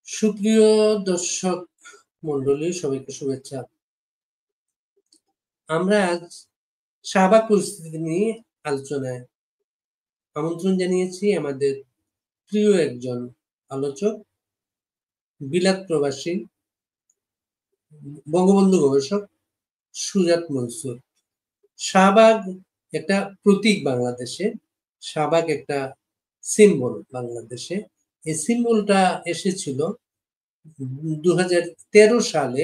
সুপ্রিয় দর্শক মন্ডলী, সবাইকে শুভেচ্ছা। আমরা আজ শাহবাগ পরিস্থিতি নিয়ে আলোচনায় আমন্ত্রণ জানিয়েছি আমাদের প্রিয় একজন আলোচক, বিলাত প্রবাসী, বঙ্গবন্ধু গবেষক সুজাত মনসুর। শাহবাগ একটা প্রতীক বাংলাদেশে, শাহবাগ একটা সিম্বল বাংলাদেশে। এই সিম্বলটা এসেছিল 2013 সালে,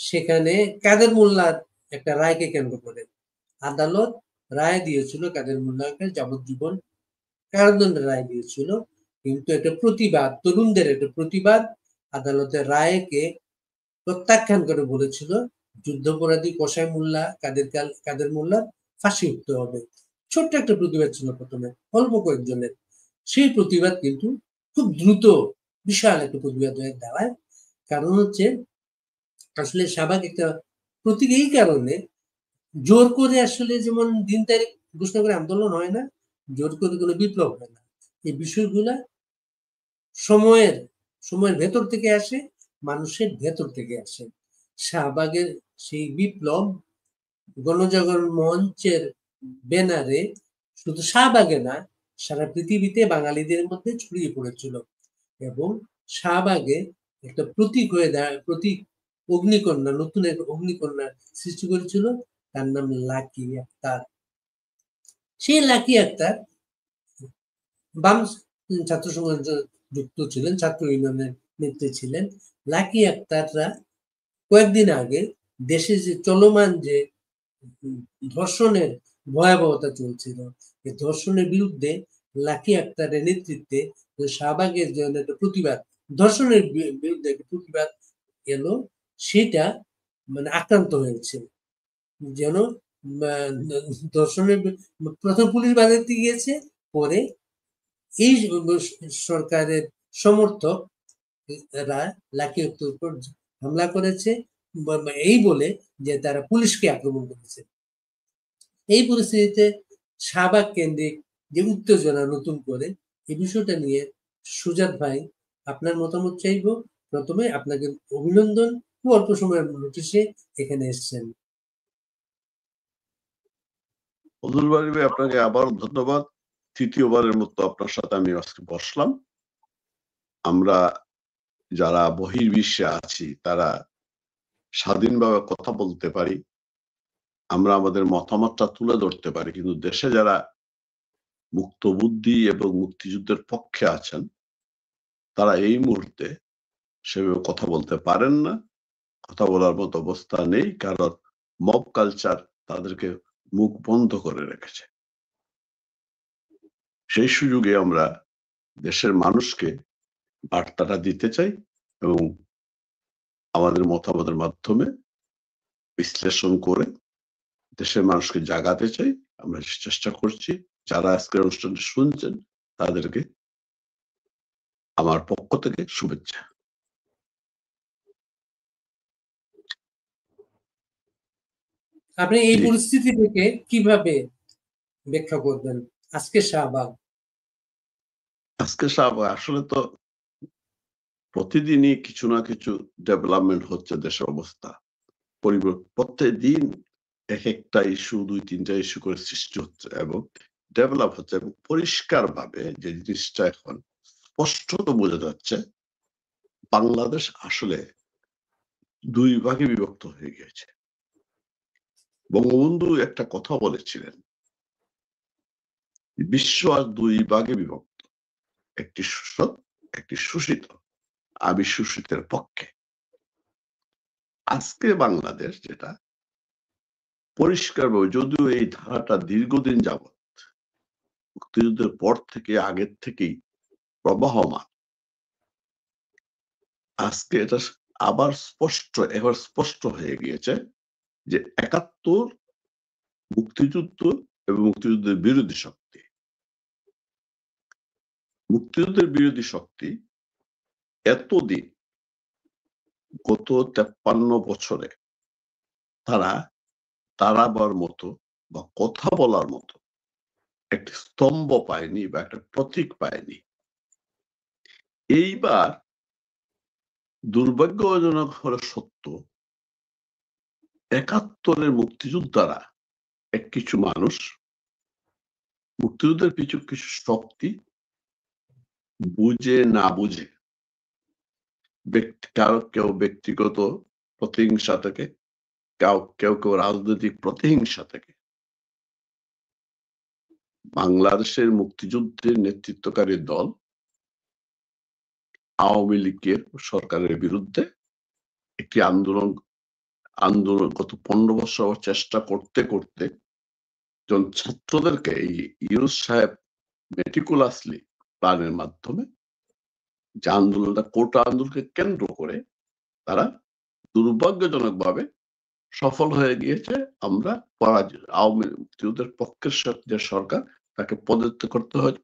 সেখানে কাদের মোল্লার একটা রায়কে কেন্দ্র করে আদালত রায় দিয়েছিল, কাদের মোল্লাকে যাবজ্জীবন কারাদণ্ডের রায় দিয়েছিল। কিন্তু একটা প্রতিবাদ, তরুণদের একটা প্রতিবাদ আদালতের রায়কে প্রত্যাখ্যান করে বলেছিল যুদ্ধাপরাধী কসাই মোল্লা কাদের মোল্লার ফাঁসি উঠতে হবে। ছোট্ট একটা প্রতিবাদ ছিল প্রথমে, অল্প কয়েকজনের। সেই প্রতিবাদ কিন্তু খুব দ্রুত বিশাল একটা প্রতিবাদ হয়ে দাঁড়ায়। কারণ হচ্ছে, আসলে শাহবাগ একটা প্রতীক এই কারণে, জোর করে আসলে যেমন দিন তারিখ ঘোষণা করে আন্দোলন হয় না, জোর করে কোনো বিপ্লব হয় না। এই বিষয়গুলা সময়ের সময়ের ভেতর থেকে আসে, মানুষের ভেতর থেকে আসে। শাহবাগের সেই বিপ্লব গণজাগরণ মঞ্চের ব্যানারে শুধু শাহবাগে না, সারা পৃথিবীতে বাঙালিদের মধ্যে ছড়িয়ে পড়েছিল এবং শাহবাগে একটা প্রতীক হয়ে প্রতীক অগ্নিকন্যা, নতুন এক অগ্নিকন্যার সৃষ্টি করেছিল, তার নাম লাকি আক্তার। সেই লাকি আক্তার বাম ছাত্র সমাজ যুক্ত ছিলেন, ছাত্র ইউনিয়নের নেত্রী ছিলেন। লাকি আক্তাররা কয়েকদিন আগে দেশে যে চলমান যে ধর্ষণের ভয়াবহতা চলছিল, এই ধর্ষণের বিরুদ্ধে লাকি আক্তারের নেতৃত্বে শাহবাগের জন্য একটা প্রতিবাদ, ধর্ষণের বিরুদ্ধে একটা প্রতিবাদ এলো, সেটা মানে আক্রান্ত হয়েছে। যেন ধর্ষণের প্রথম পুলিশ বাজাতে গিয়েছে, পরে এই সরকারের সমর্থকরা লাকি আক্তারের উপর হামলা করেছে, এই বলে যে তারা পুলিশকে আক্রমণ করেছে। এই পরিস্থিতিতে শাহবাগ কেন্দ্রিক যে উত্তেজনা নতুন করে, এই বিষয়টা নিয়ে সুজাত ভাই, আপনার মতামত চাইব। প্রথমে আপনাকে অভিনন্দন, খুব অল্প সময়ের নোটিশে এখানে এসছেন। আপনাকে আবার ধন্যবাদ। তৃতীয়বারের মতো আপনার সাথে আমি আজকে বসলাম। আমরা যারা বহির্বিশ্বে আছি তারা স্বাধীনভাবে কথা বলতে পারি, আমরা আমাদের মতামতটা তুলে ধরতে পারি, কিন্তু দেশে যারা মুক্ত বুদ্ধি এবং মুক্তিযুদ্ধের পক্ষে আছেন তারা এই মুহূর্তে সেভাবে কথা বলতে পারেন না, কথা বলার মতো অবস্থা নেই, কারণ মব কালচার তাদেরকে মুখ বন্ধ করে রেখেছে। সেই সুযোগে আমরা দেশের মানুষকে বার্তাটা দিতে চাই এবং আমাদের মতামতের মাধ্যমে বিশ্লেষণ করে দেশের মানুষকে জাগাতে চাই। আমরা চেষ্টা করছি। যারা আজকের অনুষ্ঠানটি শুনছেন তাদেরকে আমার পক্ষ থেকে শুভেচ্ছা। আপনি এই পরিস্থিতি থেকে কিভাবে ব্যাখ্যা করবেন আজকে শাহবাগ? আজকে শাহবাগ আসলে তো প্রতিদিনই কিছু না কিছু ডেভেলপমেন্ট হচ্ছে, দেশের অবস্থা প্রত্যেক দিন এক একটা ইস্যু, 2-3টা ইস্যু করে সৃষ্টি হচ্ছে এবং ডেভেলপ হচ্ছে, এবং পরিষ্কার ভাবে যে জিনিসটা এখন স্পষ্টত বোঝা যাচ্ছে, বাংলাদেশ আসলে দুই ভাগে বিভক্ত হয়ে গেছে। বঙ্গবন্ধু একটা কথা বলেছিলেন, বিশ্ব আর দুই ভাগে বিভক্ত, একটি শোষক, একটি শোষিত। আমি শোষিতের পক্ষে। আজকে বাংলাদেশ যেটা পরিষ্কারভাবে, যদিও এই ধারাটা দীর্ঘদিন যাবৎ মুক্তিযুদ্ধের পর থেকে, আগের থেকেই প্রবাহমান, আজকে এটা আবার এবার স্পষ্ট হয়ে গিয়েছে যে ৭১ মুক্তিযুদ্ধ এবং মুক্তিযুদ্ধের বিরোধী শক্তি, মুক্তিযুদ্ধের বিরোধী শক্তি এতদিন, গত ৫৩ বছরে তারা দাঁড়াবার মতো বা কথা বলার মতো একটি স্তম্ভ পায়নি বা একটা প্রতীক পায়নি। এইবার দুর্ভাগ্যজনক হলো সত্য, ৭১-এর মুক্তিযোদ্ধারা কিছু মানুষ, মুক্তিযুদ্ধের কিছু শক্তি বুঝে না বুঝে কেউ ব্যক্তিগত প্রতিহিংসা থেকে, কেউ রাজনৈতিক প্রতিহিংসা থেকে বাংলাদেশের মুক্তিযুদ্ধের নেতৃত্বকারী দল আওয়ামী লীগের সরকারের বিরুদ্ধে একটি আন্দোলন গত 15 বছর চেষ্টা করতে করতে যখন ছাত্রদেরকে এই ইউনূস সাহেব মেটিকুলাসলি প্ল্যানের মাধ্যমে যে আন্দোলনটা কোটা আন্দোলনকে কেন্দ্র করে তারা দুর্ভাগ্যজনক ভাবে সফল হয়ে গিয়েছে। আমরা আওয়ামী মুক্তিযুদ্ধের পক্ষের যে সরকার তাকে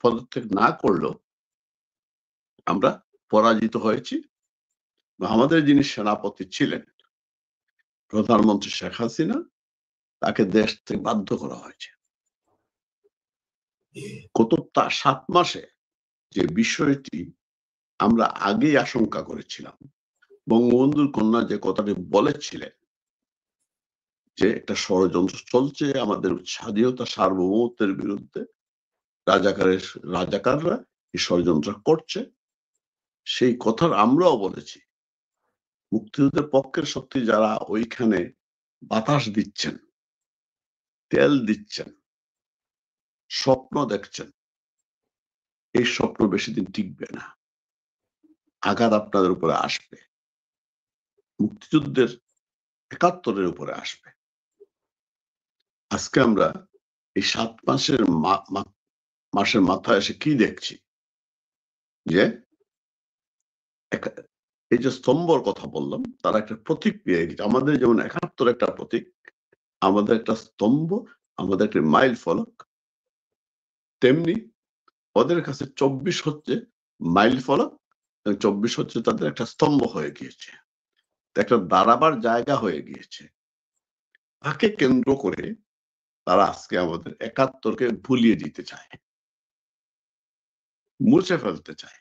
পদত্যাগ না করলেও আমরা পরাজিত হয়েছি। আমাদের যিনি সেনাপতি ছিলেন প্রধানমন্ত্রী শেখ হাসিনা, তাকে দেশ থেকে বাধ্য করা হয়েছে। গত 7 মাসে যে বিষয়টি আমরা আগেই আশঙ্কা করেছিলাম, বঙ্গবন্ধুর কন্যা যে কথাটি বলেছিলেন যে একটা ষড়যন্ত্র চলছে আমাদের স্বাধীনতা সার্বভৌমত্বের বিরুদ্ধে, রাজাকাররা এই ষড়যন্ত্র করছে, সেই কথা আমরাও বলেছি। মুক্তিযুদ্ধের পক্ষের শক্তি যারা ওইখানে বাতাস দিচ্ছেন, তেল দিচ্ছেন, স্বপ্ন দেখছেন, এই স্বপ্ন বেশি দিন টিকবে না, আঘাত আপনাদের উপরে আসবে, মুক্তিযুদ্ধের ৭১-এর উপরে আসবে। আজকে আমরা এই 7 মাসের মাথায় এসে কি দেখছি যে এই যে স্তম্ভর কথা বললাম, তারা একটা প্রতীক পেয়ে গেছে। আমাদের যেমন ৭১ একটা প্রতীক, আমাদের একটা স্তম্ভ, আমাদের একটা মাইল ফলক, তেমনি ওদের কাছে ২৪ হচ্ছে মাইল ফলক, ২৪ হচ্ছে তাদের একটা স্তম্ভ হয়ে গিয়েছে, একটা দাঁড়াবার জায়গা হয়ে গিয়েছে। তাকে কেন্দ্র করে তারা আজকে আমাদের ৭১-কে ভুলিয়ে দিতে চায়, মুছে ফেলতে চায়,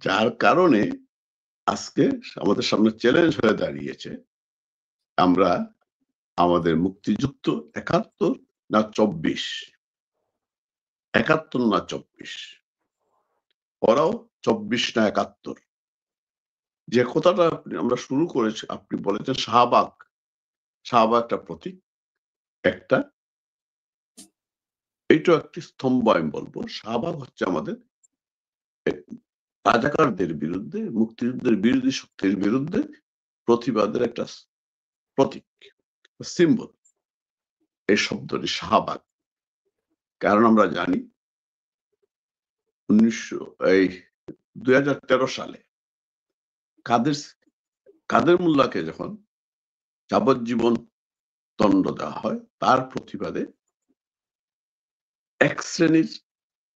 যার কারণে আজকে আমাদের সামনে চ্যালেঞ্জ হয়ে দাঁড়িয়েছে আমরা আমাদের মুক্তিযুদ্ধ ৭১ না ২৪, ৭১ না ২৪, ওরাও ২৪ না ৭১। যে কথাটা আমরা শুরু করেছি, আপনি বলেছেন শাহবাগ একটা প্রতীক, একটা এইটা একটি স্তম্ভ। আমি বলবো শাহবাগ হচ্ছে আমাদের রাজাকারদের বিরুদ্ধে, মুক্তিযুদ্ধের বিরোধী শক্তির বিরুদ্ধে প্রতিবাদের একটা প্রতীক, সিম্বল, এই শব্দটি শাহবাগ। কারণ আমরা জানি ২০১৩ সালে কাদের মোল্লাকে যখন যাবজ্জীবন দণ্ড দেওয়া হয়, তার প্রতিবাদে এক শ্রেণীর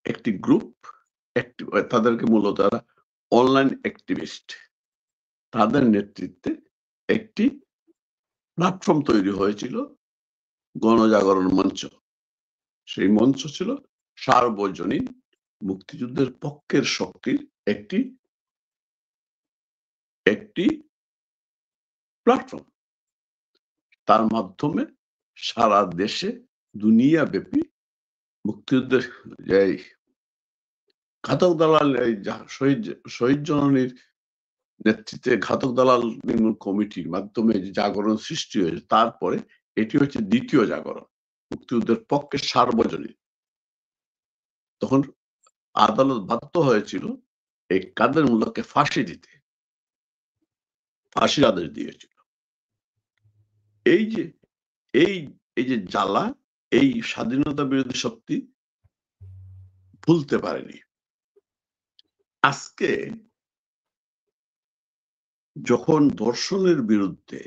একটি গ্রুপ, তাদেরকে মূলত তারা অনলাইন অ্যাক্টিভিস্ট, তাদের নেতৃত্বে একটি প্ল্যাটফর্ম তৈরি হয়েছিল, গণজাগরণ মঞ্চ। সেই মঞ্চ ছিল সার্বজনীন মুক্তিযুদ্ধের পক্ষের শক্তির একটি প্ল্যাটফর্ম। তার মাধ্যমে সারা দেশে, দুনিয়া ব্যাপী মুক্তিযুদ্ধের যে ঘাতক দালাল, শহীদ জননীর নেতৃত্বে ঘাতক দালাল নির্মূল কমিটির মাধ্যমে যে জাগরণ সৃষ্টি হয়েছে, তারপরে এটি হচ্ছে দ্বিতীয় জাগরণ, মুক্তিযুদ্ধের পক্ষে সার্বজনীন। তখন আদালত বাধ্য হয়েছিল এই কাদের মোল্লাকে ফাঁসি দিতে, ফাঁসির আদেশ দিয়েছিল। এই যে জ্বালা, এই স্বাধীনতা বিরোধী শক্তি ভুলতে পারেনি। আজকে যখন ধর্ষণের বিরুদ্ধে,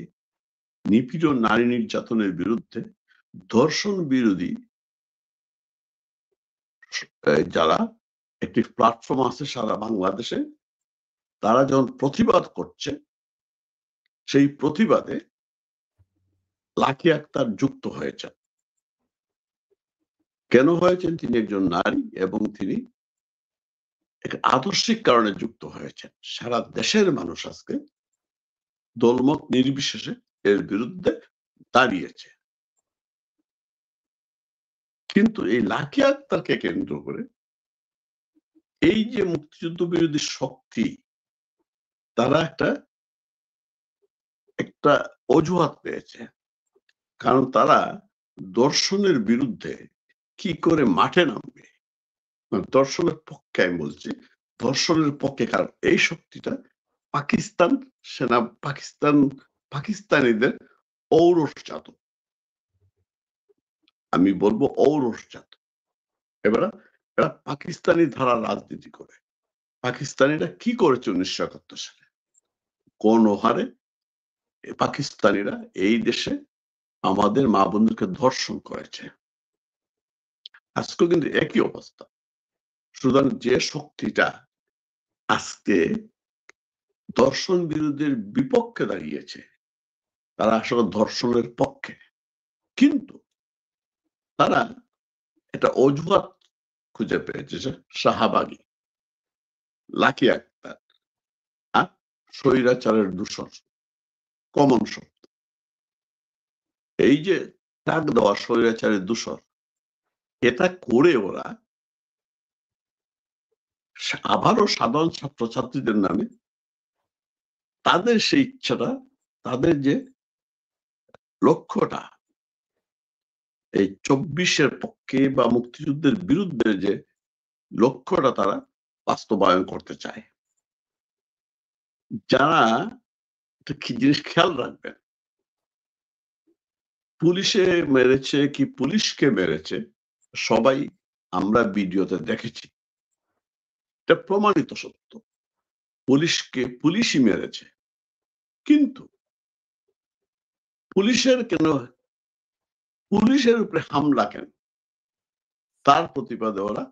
নিপীড়ন, নারী নির্যাতনের বিরুদ্ধে ধর্ষণ বিরোধী যারা একটি প্ল্যাটফর্ম আছে সারা বাংলাদেশে, তারা যখন প্রতিবাদ করছে, সেই প্রতিবাদে লাকি আক্তার যুক্ত হয়েছেন। কেন হয়েছেন? তিনি একজন নারী এবং তিনি এক আদর্শিক কারণে যুক্ত হয়েছেন। সারা দেশের মানুষ আজকে দলমত নির্বিশেষে এর বিরুদ্ধে দাঁড়িয়েছে। কিন্তু এই লাকি আক্তারকে কেন্দ্র করে এই যে মুক্তিযুদ্ধ বিরোধী শক্তি, তারা একটা অজুহাত পেয়েছে। কারণ তারা দর্শনের বিরুদ্ধে কি করে মাঠে নামবে, দর্শনের পক্ষে আমি বলছি, দর্শনের পক্ষে। কারণ এই শক্তিটা পাকিস্তানিদের ঔরসজাত, আমি বলবো ঔরসজাত। এরা পাকিস্তানি ধারা রাজনীতি করে। পাকিস্তানিরা কি করেছে 1971 সালে? গণহারে পাকিস্তানিরা এই দেশে আমাদের মা বোনদেরকে ধর্ষণ করেছে। আজকে কিন্তু একই অবস্থা। সুতরাং যে শক্তিটা আজকে দর্শন বিরোধীর বিপক্ষে দাঁড়িয়েছে, তারা আসলে ধর্ষণের পক্ষে। কিন্তু তারা একটা অজুহাত খুঁজে পেয়েছে, শাহবাগী, লাকি আক্তার আর স্বৈরাচারের দূষণ, কমন শব্দ। এই যে তাক দেওয়া স্বৈরাচারের দূষণ, এটা করে ওরা আবারও সাধারণ ছাত্রছাত্রীদের নামে তাদের সেই ইচ্ছাটা, তাদের যে লক্ষ্যটা, এই 24-এর পক্ষে বা মুক্তিযুদ্ধের বিরুদ্ধে যে লক্ষ্যটা তারা বাস্তবায়ন করতে চায়। যারা কি জিনিস খেয়াল রাখবেন, পুলিশে মেরেছে কি পুলিশকে মেরেছে সবাই আমরা ভিডিওতে দেখেছি, এটা প্রমাণিত সত্য। পুলিশকে পুলিশই মেরেছে, কিন্তু পুলিশের উপরে হামলা কেন, তার প্রতিবাদে ওরা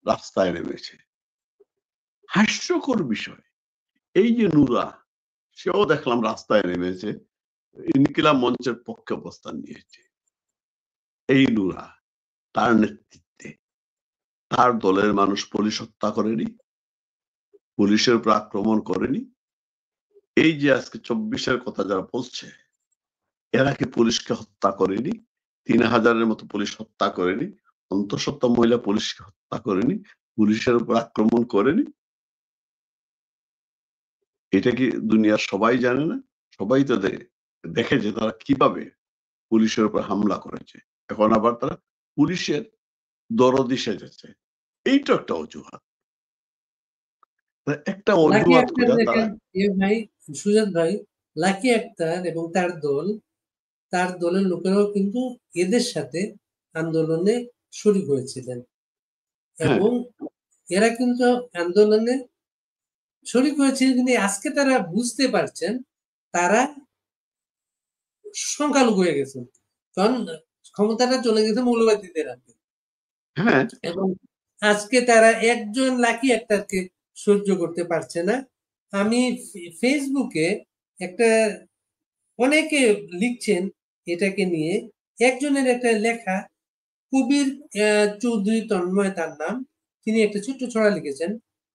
রাস্তায় নেমেছে। হাস্যকর বিষয়, এই যে নুরা, সেও দেখলাম রাস্তায় নেমেছে, ইনকিলাব মঞ্চের পক্ষে অবস্থান নিয়েছে। এই নুরা, তার নেতৃত্বে তার দলের মানুষ পুলিশ হত্যা করেনি, পুলিশের উপর আক্রমণ করেনি। এই যে আজকে 24-এর কথা যারা বলছে, এরা কি পুলিশকে হত্যা করেনি? 3000-এর মতো পুলিশ হত্যা করেনি? অন্তঃসত্ত্বা মহিলা পুলিশকে হত্যা করেনি? পুলিশের উপর আক্রমণ করেনি? এটা কি দুনিয়ার সবাই জানে না? সবাই তো দেখে যে তারা কিভাবে পুলিশের উপর হামলা করেছে। এখন আবার তারা পুলিশের দরদি সেজেছে। এইটা একটা অজুহাত। একটা লাকি অজুহাত আক্তার খুঁজা তারা। দেখেন, ভাই সুজাত ভাই, লাকি আক্তার এবং তার দলের লোকেরাও কিন্তু এদের সাথে আন্দোলনে শরীক হয়েছিলেন, হ্যাঁ, এবং এরা কিন্তু আন্দোলনে শরীক হয়েছিলেন, কিন্তু আজকে তারা বুঝতে পারছেন তারা সংখ্যালঘু হয়ে গেছেন, কারণ ক্ষমতাটা চলে গেছে মৌলবাদীদের হাতে। হ্যাঁ, এবং আজকে তারা একজন লাকি আক্তারকে সহ্য করতে পারছে না। আমি ফেসবুকে একটা, অনেকে লিখছেন এটাকে নিয়ে, একজনের একটা লেখা, কবির চৌধুরী তন্ময় তার নাম, তিনি একটা ছোট্ট ছড়া লিখেছেন,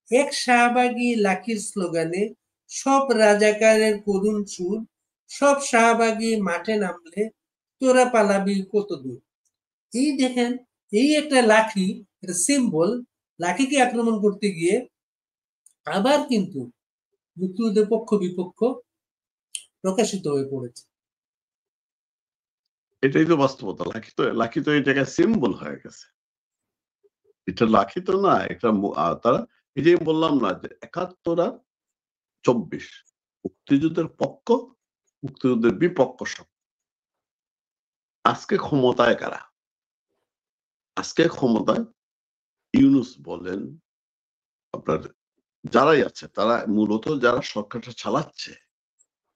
এক শাহবাগী লাকির স্লোগানে সব রাজাকারের করুণ সুর, সব শাহবাগী মাঠে নামলে তোরা পালাবি কত দূর। এই দেখেন, এই একটা লাঠি, একটা সিম্বল, লাঠিকে আক্রমণ করতে গিয়ে আবার কিন্তু মুক্তিযুদ্ধের পক্ষ বিপক্ষ প্রকাশিত হয়ে পড়েছে। এটাই তো বাস্তবতা। লাকি তো এই জায়গায় সিম্বল হয়ে গেছে। এটা লাকি তো না, এটা তারা, এই যে বললাম না যে 71 আর 24 মুক্তিযুদ্ধের পক্ষ, মুক্তিযুদ্ধের বিপক্ষ সব। আজকে ক্ষমতায় কারা? আজকে ক্ষমতায় ইউনূস বলেন, আপনার যারাই আছে, তারা মূলত যারা সরকারটা চালাচ্ছে,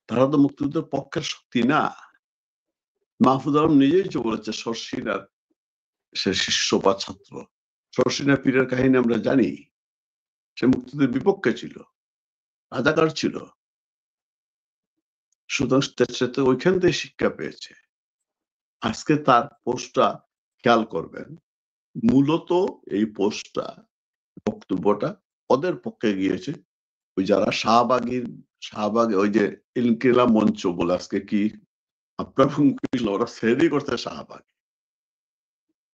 তারা তো মুক্তিযুদ্ধের পক্ষের শক্তি না। মাহফুজ আলম নিজেই তো বলেছে শর্ষিনার সে শিষ্য বা ছাত্র। শর্ষিনা পীরের কাহিনী আমরা জানি, সে মুক্তিযুদ্ধের বিপক্ষে ছিল, রাজাকার ছিল। সুতরাং সে তো ওইখান থেকে শিক্ষা পেয়েছে। আজকে তার পোস্টটা খেয়াল করবেন, মূলত এই পোস্টটা, বক্তব্যটা ওদের পক্ষে গিয়েছে ওই যারা শাহবাগে ওই যে ইনকিলাব মঞ্চ বলে আজকে কি আপনার ওরা সেরি করতে শাহবাগে,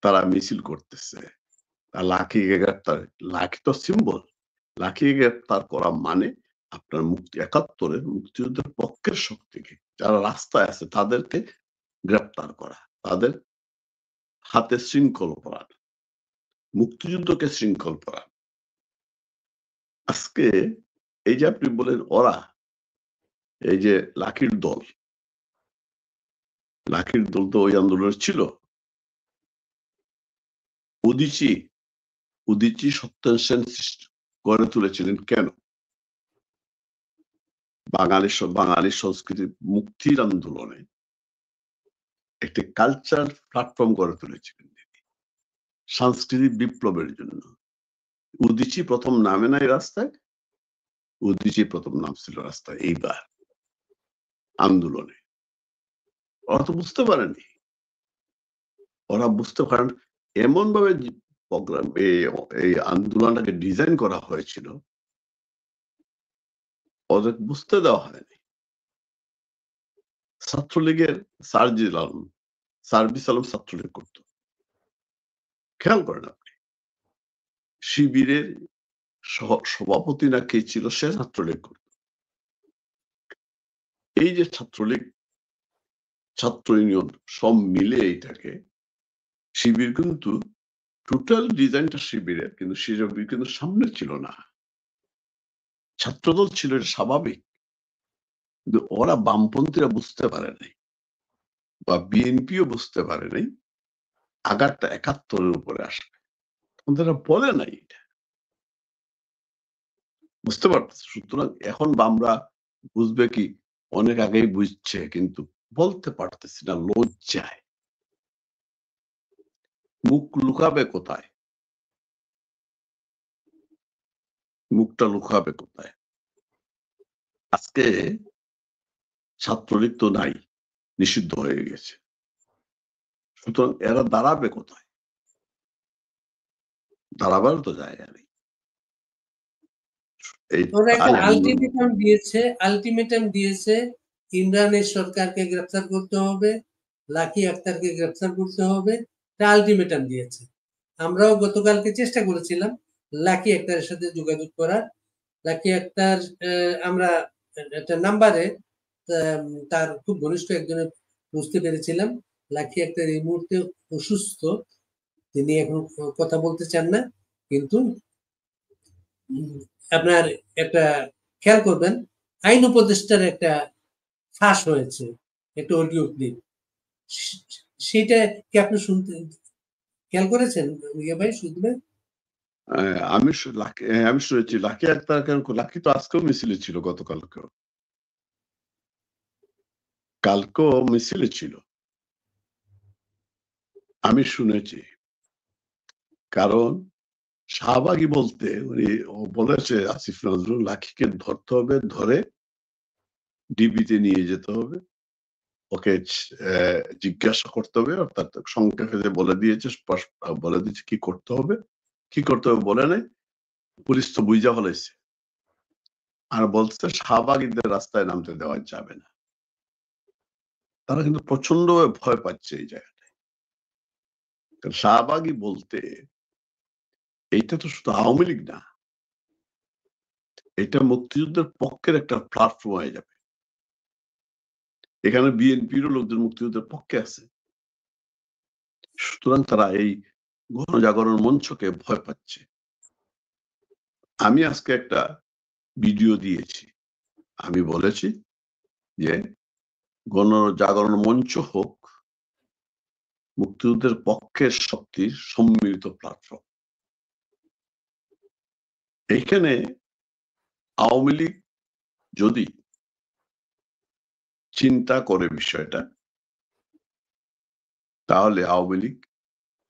তারা মিছিল করতেছে, লাখিকে গ্রেপ্তার, লাখি তো সিম্বল, লাখিকে গ্রেপ্তার করা মানে আপনার একাত্তরের মুক্তিযুদ্ধের পক্ষের শক্তিকে যারা রাস্তায় আছে তাদেরকে গ্রেপ্তার করা, তাদের হাতে শৃঙ্খল পরান, মুক্তিযুদ্ধকে শৃঙ্খল পরান। আজকে এই যে আপনি বলেন ওরা, এই যে লাখির দল তো ওই আন্দোলনের ছিল। উদীচী সত্যেন সেন গড়ে তুলেছিলেন কেন? বাঙালি সংস্কৃতির মুক্তির আন্দোলনে একটি কালচার প্ল্যাটফর্ম গড়ে তুলেছিলেন সাংস্কৃতিক বিপ্লবের জন্য। উদীচী প্রথম নামে নাই রাস্তায়, উদীচী প্রথম নাম ছিল রাস্তায় এইবার আন্দোলনে। ওরা তো বুঝতে পারেনি, ওরা বুঝতে পারেন এমন ভাবে প্রোগ্রাম এই আন্দোলনটাকে ডিজাইন করা হয়েছিল, ওদের বুঝতে দেওয়া হয়নি। ছাত্রলীগের সার্জিস আলম ছাত্রলীগ করত, খেয়াল করেন আপনি, শিবিরের সভাপতি না কে ছিল সে ছাত্রলীগ করত। এই যে ছাত্রলীগ, ছাত্র ইউনিয়ন সব মিলে এইটাকে, শিবির কিন্তু টোটাল ডিজাইনটা শিবিরের, কিন্তু শিবির কিন্তু সামনে ছিল না, ছাত্রদল ছিল, এটা স্বাভাবিক। কিন্তু ওরা বামপন্থীরা বুঝতে পারে নাই, বা বিএনপিও বুঝতে পারে নাই আঘাতটা ৭১-এর উপরে আসবে, তারা বলে নাই এটা, বুঝতে পারতেছে। সুতরাং এখন বামরা বুঝবে কি, অনেক আগেই বুঝছে, কিন্তু বলতে পারতেছি না লজ্জায়। মুখ লুকাবে কোথায়, মুখটা লুকাবে কোথায়? আজকে ছাত্রলীগ তো নাই, নিষিদ্ধ হয়ে গেছে, সুতরাং এরা দাঁড়াবে কোথায়? দাঁড়াবার তো জায়গা নেই। ওরা একটা আলটিমেটাম দিয়েছে ইমরানের সরকারকে গ্রেফতার করতে হবে, লাকি আক্তারকে গ্রেফতার করতে হবে, এটা আলটিমেটাম দিয়েছে। আমরাও গতকালকে চেষ্টা করেছিলাম লাকি আক্তারের সাথে যোগাযোগ করার। লাকি আক্তার আমরা একটা নাম্বারে তার খুব ঘনিষ্ঠ একজনের বুঝতে পেরেছিলাম লাকি আক্তার এই মুহূর্তে অসুস্থ, তিনি এখন কথা বলতে চান না। কিন্তু আপনার একটা খেয়াল করবেন, আইন উপদেষ্টার একটা ফাঁস হয়েছে, একটা অডিও ক্লিপ, সেটা কি আপনি শুনতে খেয়াল করেছেন ভাই? শুনবে আমি শুনেছি লাকি আক্তার, লাকি তো আজকেও মিছিলে ছিল, কালকেও মিছিলে ছিল, আমি শুনেছি। কারণ শাহবাগী বলতে উনি বলেছে আসিফ নজরুল, লাকিকে ধরতে হবে, ধরে ডিবিতে নিয়ে যেতে হবে, ওকে জিজ্ঞাসা করতে হবে, অর্থাৎ সংক্ষেপে বলে দিয়েছে কি করতে হবে, বলে নাই, পুলিশ তো বুঝা ফেলেছে। আর বলছে শাহবাগীদের রাস্তায় নামতে দেওয়া যাবে না। তারা কিন্তু প্রচন্ড ভয় পাচ্ছে এই জায়গাটায়। শাহবাগী বলতে এইটা তো শুধু আওয়ামী লীগ না, এটা মুক্তিযুদ্ধের পক্ষের একটা প্ল্যাটফর্ম হয়ে যাবে। এখানে বিএনপিরও লোকজন মুক্তিযুদ্ধের পক্ষে আছে, সুতরাং তারা এই গণজাগরণ মঞ্চকে ভয় পাচ্ছে। আমি আজকে একটা ভিডিও দিয়েছি, আমি বলেছি যে গণজাগরণ মঞ্চ হোক মুক্তিযুদ্ধের পক্ষের শক্তির সম্মিলিত প্ল্যাটফর্ম। এইখানে আওয়ামী লীগ যদি চিন্তা করে বিষয়টা, তাহলে আওয়ামী লীগ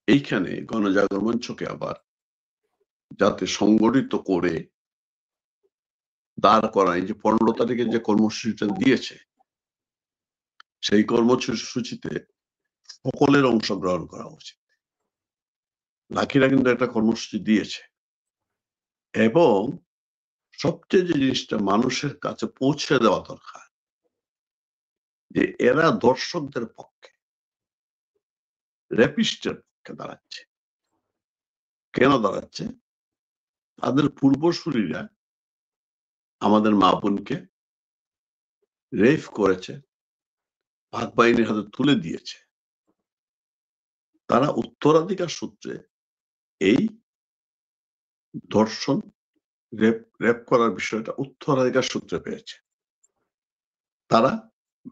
এইখানে গণজাগরণ মঞ্চকে আবার যাতে সংগঠিত করে দাঁড় করায়, যে 15 তারিখে যে কর্মসূচিটা দিয়েছে, সেই কর্মসূচিতে সকলের অংশগ্রহণ করা উচিত। লাকিরা কিন্তু একটা কর্মসূচি দিয়েছে, এবং সবচেয়ে যে জিনিসটা মানুষের কাছে পৌঁছে দেওয়া দরকার, যে এরা দর্শকদের পক্ষে, রেপিস্টের পক্ষে দাঁড়াচ্ছে। কেন দাঁড়াচ্ছে? তাদের পূর্বসূরীরা আমাদের মা বোনকে রেপ করেছে, পাক বাহিনীর হাতে তুলে দিয়েছে। তারা উত্তরাধিকার সূত্রে এই ধর্ষণ, রেপ করার বিষয়টা উত্তরাধিকার সূত্রে পেয়েছে। তারা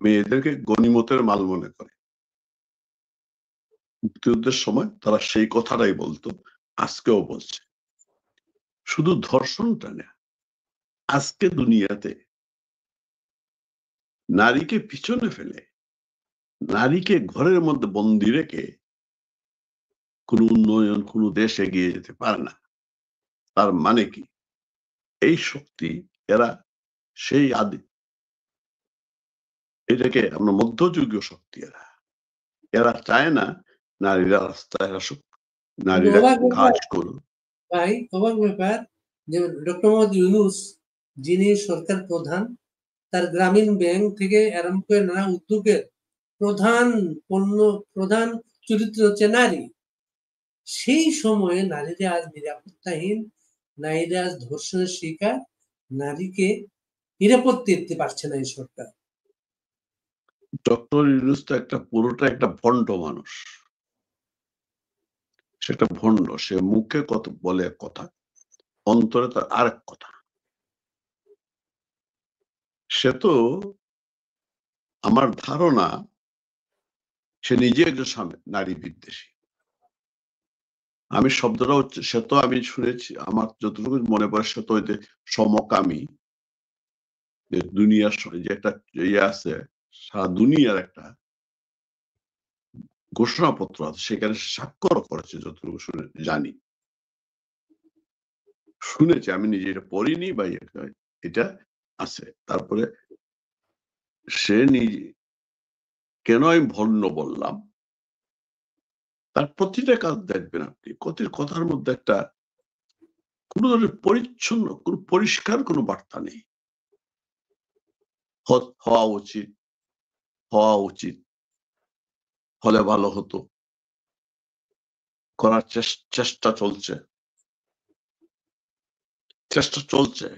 মেয়েদেরকে গনিমতের মাল মনে করে। মুক্তিযুদ্ধের সময় তারা সেই কথাটাই বলতো, আজকেও বলছে। শুধু ধর্ষণটা না, আজকে দুনিয়াতে নারীকে পিছনে ফেলে, নারীকে ঘরের মধ্যে বন্দি রেখে কোনো উন্নয়ন, কোনো দেশ এগিয়ে যেতে পারে না। তার মানে কি? এই শক্তি এরা সেই আদি, এটাকে আমরা মধ্যযুগীয় শক্তি। এরা চায় না নারীরা রাস্তায় আসুক, কিন্তু নারীরা অবাক ব্যাপার কাজ করুক। ভাই, অবাক ব্যাপার যে ডক্টর মোহাম্মদ ইউনূস, যিনি সরকার প্রধান, তার গ্রামীণ ব্যাংক থেকে আরম্ভ করে নানা উদ্যোগের প্রধান চরিত্র হচ্ছে নারী। সেই সময়ে নারীরা আজ নিরাপত্তাহীন, নারীরা আজ ধর্ষণের শিকার, নারীকে নিরাপত্তা দিতে পারছে না এই সরকার। ডক্টর ইউনূস তো পুরোটা একটা ভণ্ড মানুষ। সেটা ভণ্ড। সে মুখে কত বলে এক কথা, অন্তরে তার আরেক কথা। সে তো, আমার ধারণা, সে নিজে একজন নারী বিদ্বেষী। আমি শব্দটা হচ্ছে, সে তো, আমি শুনেছি, আমার যতটুকু মনে পড়ে, সে তো সমকামী, যে দুনিয়ার যে একটা ইয়ে আছে, সারা দুনিয়ার একটা ঘোষণাপত্র আছে, সেখানে স্বাক্ষর করেছে, যতটুকু জানি, শুনেছি। আমি নিজে এটা পড়িনি বা এটা আছে। তারপরে সে নিজে, কেন আমি ভণ্ড বললাম, তার প্রতিটা কাজ দেখবেন আপনি, কথার মধ্যে একটা কোন ধরনের পরিচ্ছন্ন, কোন পরিষ্কার কোন বার্তা নেই। হওয়া উচিত, হওয়া উচিত, হলে ভালো হতো, করার চেষ্টা চলছে,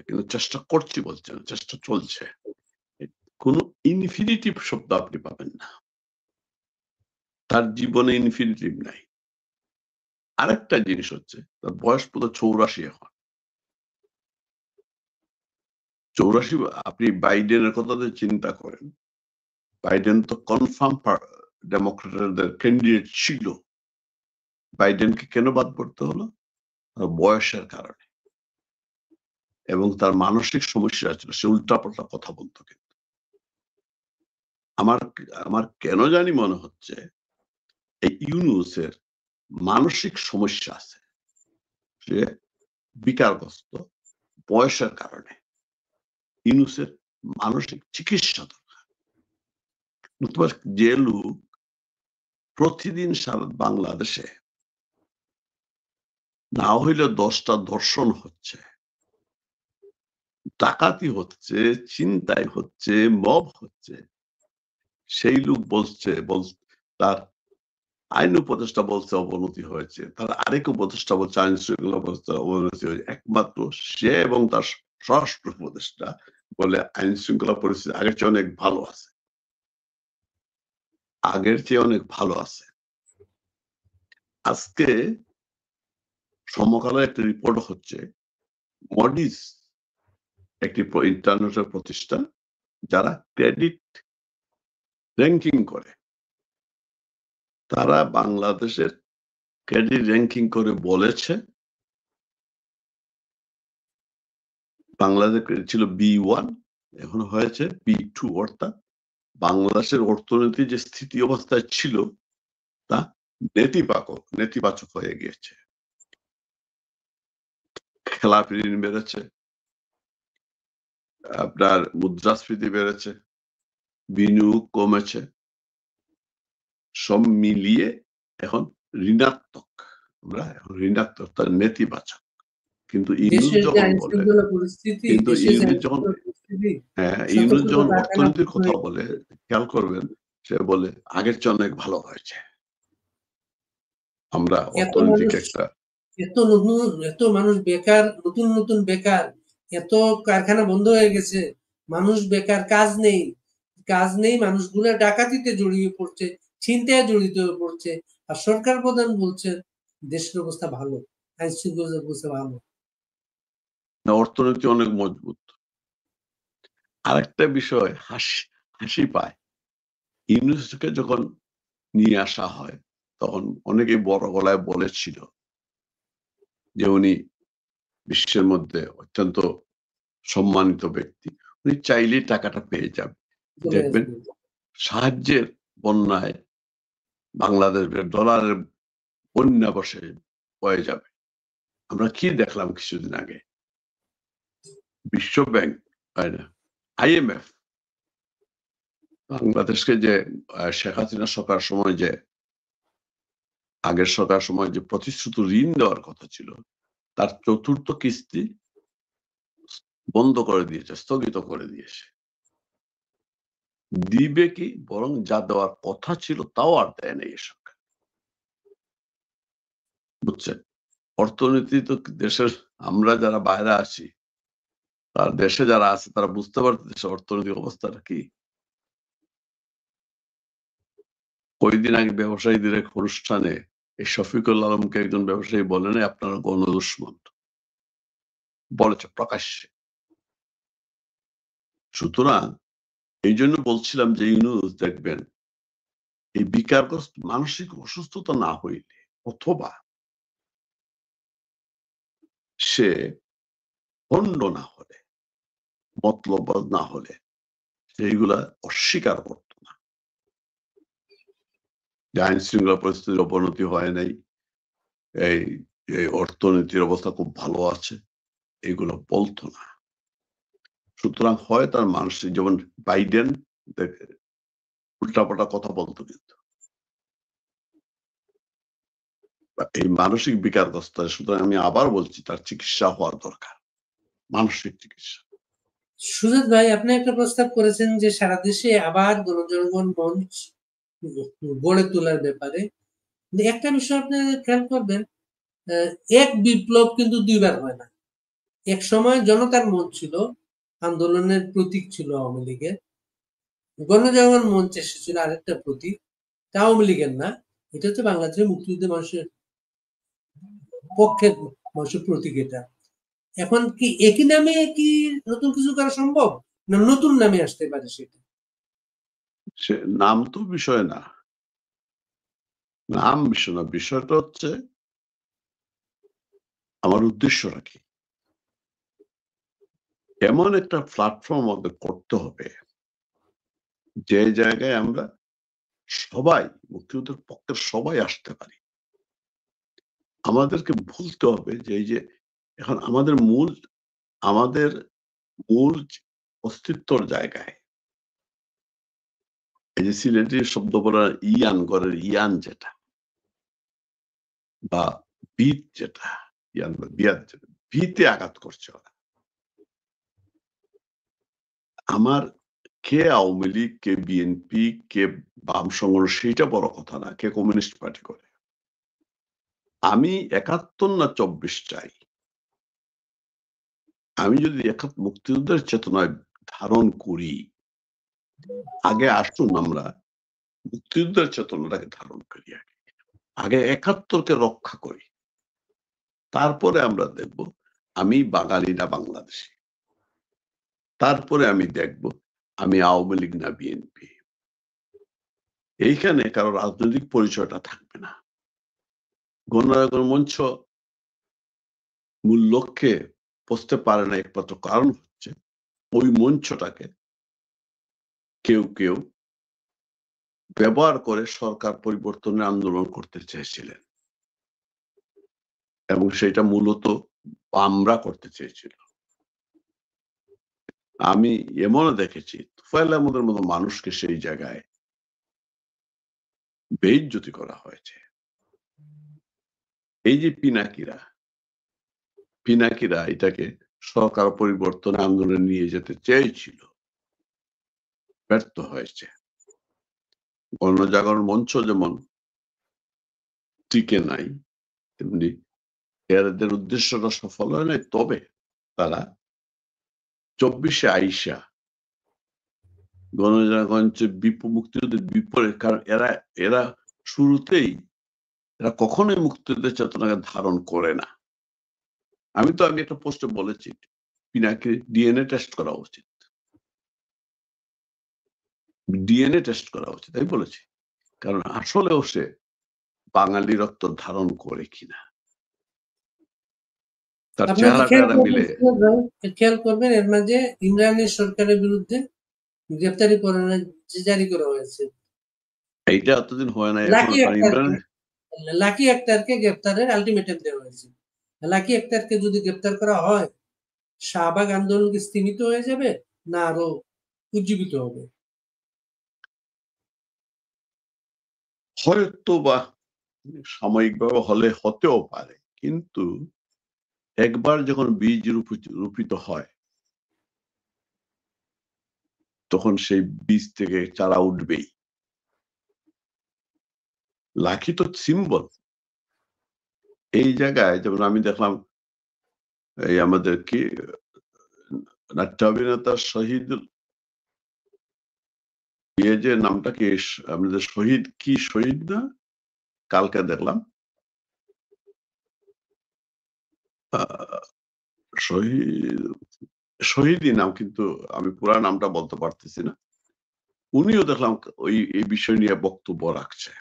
কিন্তু চেষ্টা করছি বলছে না, চেষ্টা চলছে। কোন ইনফিনিটিভ শব্দ আপনি পাবেন না, তার জীবনে ইনফিনিটিভ নাই। আরেকটা জিনিস হচ্ছে, তার বয়স পুরো 84 এখন। 84। আপনি বাইডেনের কথা চিন্তা করেন, বাইডেন তো কনফার্ম ডেমোক্রেটদের ক্যান্ডিডেট ছিল। বাইডেনকে কেন বাদ পড়তে হলো? বয়সের কারণে, এবং তার মানসিক সমস্যা ছিল। সে উল্টাপাল্টা কথা বলতো। কিন্তু আমার কেন জানি মনে হচ্ছে এই ইউনূসের মানসিক সমস্যা আছে, সে বিকারগ্রস্ত, বয়সের কারণে। ইউনূসের মানসিক চিকিৎসা দরকার। যে লোক প্রতিদিন সারা বাংলাদেশে না হইলে 10টা ধর্ষণ হচ্ছে, ডাকাতি হচ্ছে, ছিনতাই হচ্ছে, মব হচ্ছে, সেই লোক তার আইন উপদেষ্টা বলছে অবনতি হয়েছে, তার আরেক উপদেষ্টা বলছে আইন শৃঙ্খলা ব্যবস্থার অবনতি হয়েছে। একমাত্র সে এবং তার স্বরাষ্ট্র উপদেষ্টা বলে আইন শৃঙ্খলা পরিস্থিতি আগের চেয়ে অনেক ভালো আছে, আগের চেয়ে অনেক ভালো আছে। আজকে সমকালের একটা রিপোর্ট হচ্ছে, মডিস একটি ইন্টারন্যাশনাল প্রতিষ্ঠান, যারা ক্রেডিট র্যাঙ্কিং করে, তারা বাংলাদেশের ক্রেডিট র্যাঙ্কিং করে বলেছে, বাংলাদেশ ছিল B1, এখন হয়েছে B2, অর্থাৎ বাংলাদেশের অর্থনীতি যে স্থিতি অবস্থায় ছিল তা নেতিবাচক হয়ে গিয়েছে। খেলাপি ঋণ বেড়েছে, আপনার মুদ্রাস্ফীতি বেড়েছে, বিনিয়োগ কমেছে, সব মিলিয়ে এখন ঋণাত্মক। আমরা এখন ঋণাত্মক, তার নেতিবাচক। কিন্তু ইউনূস দেশের যে যখন আইন বলে, শৃঙ্খলা পরিস্থিতি, কিন্তু দেশের যে ইউনূস আইন যখন শৃঙ্খলা পরিস্থিতি শত ইউনূস শত যখন কারখানা অর্থনীতির বন্ধ কথা হয়ে বলে, খেয়াল করবেন, সে বলে আগের চেয়ে অনেক ভালো হয়েছে। আমরা এত মানুষ অর্থনৈতিক একটা এত মানুষ বেকার, নতুন বেকার, এত কারখানা বন্ধ হয়ে গেছে, মানুষ বেকার, কাজ নেই, মানুষগুলো ডাকাতিতে জড়িয়ে পড়ছে, ছিনতাইয়ে জড়িত হয়ে পড়ছে, আর সরকার প্রধান বলছেন দেশের অবস্থা ভালো, আইন শৃঙ্খলার অবস্থা ভালো। অর্থনীতি অনেক মজবুত। আরেকটা বিষয় হাসি পায়, ইউনূসকে যখন নিয়ে আসা হয় তখন অনেকেই বড় গলায় বলেছিল যে উনি বিশ্বের মধ্যে অত্যন্ত সম্মানিত ব্যক্তি, উনি চাইলেই টাকাটা পেয়ে যাবেন। চলে দেখবেন আসবে। সাহায্যের বন্যায় বাংলাদেশের ডলারের বন্যা বয়ে যাবে। আমরা কি দেখলাম কিছুদিন আগে, বিশ্ব ব্যাংক, তাই না, IMF বাংলাদেশকে যে শেখ হাসিনা সরকার সময় যে আগের সরকার সময় যে প্রতিশ্রুত ঋণ দেওয়ার কথা ছিল, তার ৪র্থ কিস্তি বন্ধ করে দিয়েছে, স্থগিত করে দিয়েছে। দিবে কি, বরং যা দেওয়ার কথা ছিল তাও আর দেয় নাই এ সরকার। বুঝছেন, অর্থনীতি তো দেশের, আমরা যারা বাইরে আছি, তার দেশে যারা আছে তারা বুঝতে পারতেছে অর্থনৈতিক অবস্থাটা কি। কয়েকদিন আগে ব্যবসায়ীদের এক অনুষ্ঠানে এই শফিকুল আলমকে একজন ব্যবসায়ী বলেন আপনারা গণদুশ্মন, বলেছে প্রকাশ্যে। সুতরাং এই জন্য বলছিলাম যে ইউনূস দেখবেন এই বিকারগ্রস্ত মানসিক অসুস্থতা না হইলে, অথবা সে পণ্ড না হলে, মতলববাজ না হলে, সেইগুলা অস্বীকার করত না। যে আইন শৃঙ্খলা পরিস্থিতির অবনতি হয় নাই, এই অর্থনীতির অবস্থা খুব ভালো আছে, এগুলো বলতো না। সুতরাং হয় তার মানসিক, যেমন বাইডেন উল্টাপাল্টা কথা বলতো, কিন্তু এই মানসিক বিকারগ্রস্ত। সুতরাং আমি আবার বলছি তার চিকিৎসা হওয়ার দরকার, মানসিক চিকিৎসা। সুজাত ভাই, আপনি একটা প্রস্তাব করেছেন যে সারা দেশে আবার গণজনগণ মঞ্চ গড়ে তোলার ব্যাপারে। একটা বিষয় আপনি খেয়াল করবেন, এক বিপ্লব কিন্তু দুইবার হয় না। এক সময় জনতার মঞ্চ ছিল, আন্দোলনের প্রতীক ছিল আওয়ামী লীগের, গণজাগরণ মঞ্চ এসেছিল আরেকটা প্রতীক, তা আওয়ামী লীগের না, এটা হচ্ছে বাংলাদেশের মুক্তিযুদ্ধের মানুষের পক্ষের মানুষের প্রতীক। এটা এখন কি একই নামে কি নতুন কিছু করা সম্ভব, না নতুন নামে আসতে পারে সেটা? সে নাম তো বিষয় না, নাম বিষয় না, বিষয়টা হচ্ছে আমার উদ্দেশ্যটা কি। এমন একটা প্ল্যাটফর্ম আমাদের করতে হবে যে জায়গায় আমরা সবাই, মুক্তিযুদ্ধের পক্ষের সবাই আসতে পারি। আমাদেরকে ভুলতে হবে যে এই যে এখন আমাদের মূল অস্তিত্বর জায়গায়, এই যে সিলেটি শব্দ বলা ইয়ান, গড়ের ইয়ান যেটা, বা বিট যেটা, ইয়ান বা বিয়াদ যেটা, ভিতে আঘাত করছে ওরা। আমার কে আওয়ামী লীগ, কে বিএনপি, কে বাম সংগঠন, সেইটা বড় কথা না, কে কমিউনিস্ট পার্টি করে। আমি ৭১ না ২৪ চাই। আমি যদি মুক্তিযুদ্ধের চেতনায় ধারণ করি, আগে আসুন আমরা মুক্তিযুদ্ধের চেতনাটাকে ধারণ করি, আগে ৭১কে রক্ষা করি, তারপরে আমরা দেখব আমি বাঙালি না বাংলাদেশি, তারপরে আমি দেখব আমি আওয়ামী লীগ না বিএনপি। এইখানে কারো রাজনৈতিক পরিচয়টা থাকবে না। গণজাগরণ মঞ্চ মূল লক্ষ্যে পৌঁছতে পারে না, একমাত্র কারণ হচ্ছে ওই মঞ্চটাকে কেউ ব্যবহার করে সরকার পরিবর্তনের আন্দোলন করতে চেয়েছিলেন, এবং সেটা মূলত বামরা করতে চেয়েছিল। আমি এমনও দেখেছি তোফায়েল আহমদের মতো মানুষকে সেই জায়গায় বেইজ্জতি করা হয়েছে। এই যে পিনাকিরা, পিনাকিরা এটাকে সরকার পরিবর্তন আন্দোলনে নিয়ে যেতে চেয়েছিল, ব্যর্থ হয়েছে। গণজাগরণ মঞ্চ যেমন টিকে নাই, তেমনি এদের উদ্দেশ্যটা সফল হয় নাই। তবে তারা 24-এ আইসা গণজাগরণের মুক্তিযুদ্ধের বিপরীত, কারণ এরা শুরুতেই এরা কখনোই মুক্তিযুদ্ধের চেতনাকে ধারণ করে না। আমি একটা পোস্টে বলেছি, পিনাকি ডিএনএ টেস্ট করা উচিত, ডিএনএ টেস্ট করা উচিত, আমি বলেছি। কারণ আসলেও সে বাঙালি রক্ত ধারণ করে কিনা, তার আপনি তো চেহারাটা মিলে। খেয়াল করবেন এর মাঝে ইমরানের সরকারের বিরুদ্ধে গ্রেপ্তারি পরোয়ানা জারি করা হয়েছে। এইটা এতদিন হয় না। লাকি আক্তারকে গ্রেপ্তারের আলটিমেটাম দেওয়া হয়েছে। লাকি আক্তারকে যদি গ্রেপ্তার করা হয়, শাহবাগ আন্দোলন কি স্তীমিত হয়ে যাবে না আরো উজ্জীবিত হবে? হয়তো বা সাময়িকভাবে হলে হতেও পারে, কিন্তু একবার যখন বীজ রূপিত হয় তখন সেই বীজ থেকে চারা উঠবেই। লাকি তো সিম্বল। এই জায়গায় যেমন আমি দেখলাম, এই আমাদের কি নাট্য অভিনেতা শহীদ, যে নামটা কি আমাদের শহীদ না, কালকে দেখলাম শহীদই নাম, কিন্তু আমি পুরা নামটা বলতে পারতেছি না। উনিও দেখলাম এই বিষয় নিয়ে বক্তব্য রাখছে।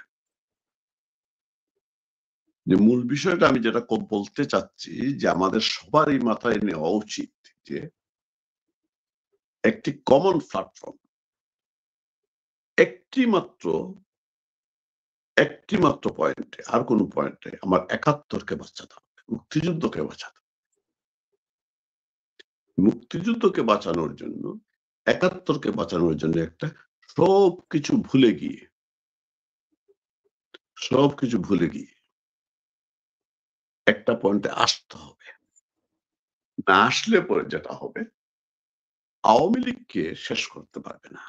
যে মূল বিষয়টা আমি যেটা বলতে চাচ্ছি, যে আমাদের সবারই মাথায় নেওয়া উচিত যে একটি কমন প্ল্যাটফর্ম, একটি মাত্র পয়েন্টে, আর কোন পয়েন্টে আমার ৭১কে বাঁচাতে হবে, মুক্তিযুদ্ধকে বাঁচাতে হবে। মুক্তিযুদ্ধকে বাঁচানোর জন্য, ৭১কে বাঁচানোর জন্য একটা সবকিছু ভুলে গিয়ে একটা পয়েন্টে আসতে হবে। না আসলে পরে যেটা হবে, আওয়ামী লীগকে শেষ করতে পারবে না।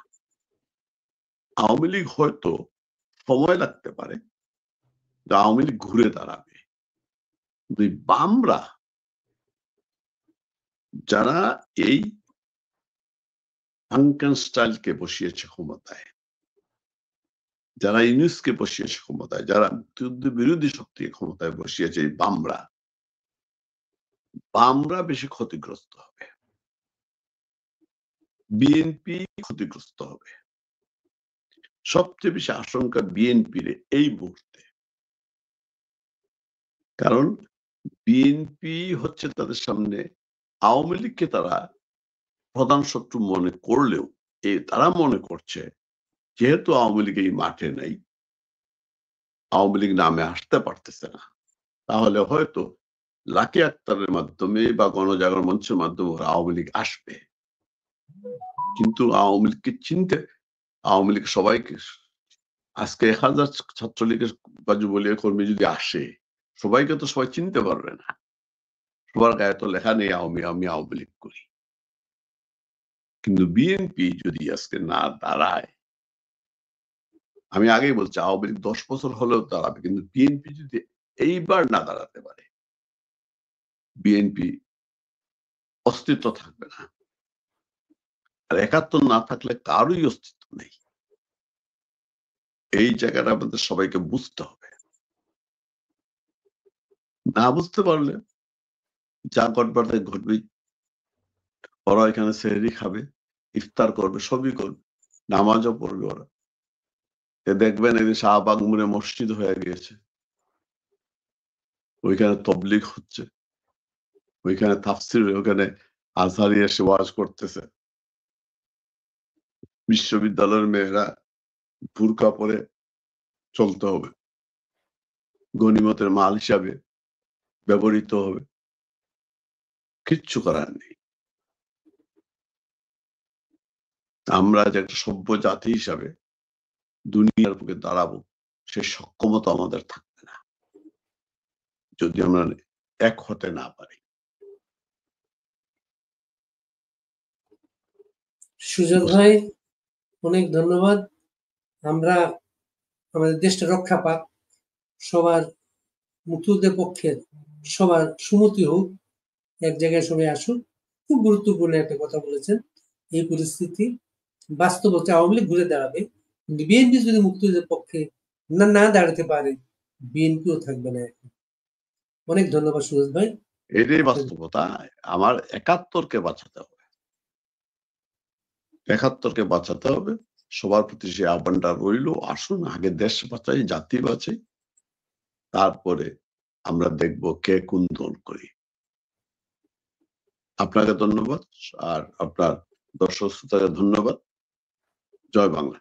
আওয়ামী লীগ হয়তো সময় লাগতে পারে, আওয়ামী লীগ ঘুরে দাঁড়াবে। বামরা যারা এই আঙ্কেনস্টাইলকে বসিয়েছে ক্ষমতায়, যারা ইউনুসকে বসিয়েছে ক্ষমতায়, যারা মুক্তিযুদ্ধ বিরোধী শক্তিকে ক্ষমতায় বসিয়েছে, এই বামরা বেশি ক্ষতিগ্রস্ত হবে, বিএনপি ক্ষতিগ্রস্ত হবে। সবচেয়ে বেশি আশঙ্কা বিএনপির এই মুহূর্তে, কারণ বিএনপি হচ্ছে তাদের সামনে, আওয়ামী লীগকে তারা প্রধান শত্রু মনে করলেও তারা মনে করছে যেহেতু আওয়ামী লীগ এই মাঠে নেই, আওয়ামী লীগ নামে আসতে পারতেছে না, তাহলে হয়তো লাকি আক্তারের মাধ্যমে বা গণজাগরণ মঞ্চের মাধ্যমে আওয়ামী লীগ আসবে। কিন্তু আওয়ামী লীগকে আওয়ামী লীগ সবাইকে, আজকে ১,০০০ ছাত্রলীগের বা যুবলীগের কর্মী যদি আসে, সবাইকে তো সবাই চিনতে পারবে না। সবার গায়ে তো লেখা নেই আমি আওয়ামী লীগ করি। কিন্তু বিএনপি যদি আজকে না দাঁড়ায়, আমি আগেই বলছি আওয়ামী লীগ 10 বছর হলেও দাঁড়াবে, কিন্তু বিএনপি যদি এইবার না দাঁড়াতে পারে, বিএনপি অস্তিত্ব থাকবে না। আর ৭১ না থাকলে কারোই অস্তিত্ব নেই। এই জায়গাটা আমাদের সবাইকে বুঝতে হবে। না বুঝতে পারলে যা ঘটবার তাই ঘটবেই। ওরা এখানে সেহরি খাবে, ইফতার করবে, সবই করবে, নামাজও পড়বে ওরা। দেখবেন এই যে শাহবাগ মোড়ে মসজিদ হয়ে গিয়েছে, ওইখানে তবলিগ হচ্ছে, ওইখানে তাফসির, ওখানে আজহারি এসে ওয়াজ করতেছে। বিশ্ববিদ্যালয়ের মেয়েরা বুরকা পরে চলতে হবে, গনিমতের মাল হিসাবে ব্যবহৃত হবে, কিচ্ছু করার নেই। আমরা যে একটা সভ্য জাতি হিসাবে দুনিয়ার বুকে দাঁড়াবো, সে সক্ষমতা আমাদের থাকবে না যদি আমরা এক হতে না পারি। সুজন ভাই অনেক ধন্যবাদ। আমরা আমাদের দেশটা রক্ষা পাক, সবার মুক্তিযুদ্ধের পক্ষের সবার সুমতি হোক, এক জায়গায় সবাই আসুক। খুব গুরুত্বপূর্ণ একটা কথা বলেছেন। এই পরিস্থিতি বাস্তবতা আওয়ামী লীগ ঘুরে দাঁড়াবে, কিন্তু বিএনপি যদি মুক্তিযুদ্ধের পক্ষে না দাঁড়াতে পারে, বিএনপিও থাকবে না এখন। অনেক ধন্যবাদ সুরজ ভাই। এটাই বাস্তবতা। আমার ৭১কে বাঁচাতে হবে, ৭১কে বাঁচাতে হবে। সবার প্রতি সে আহ্বানটা রইল, আসুন আগে দেশ বাঁচাই, জাতি বাঁচাই, তারপরে আমরা দেখব কে কোন দল করি। আপনাকে ধন্যবাদ, আর আপনার দর্শক শ্রোতাকে ধন্যবাদ। জয় বাংলা।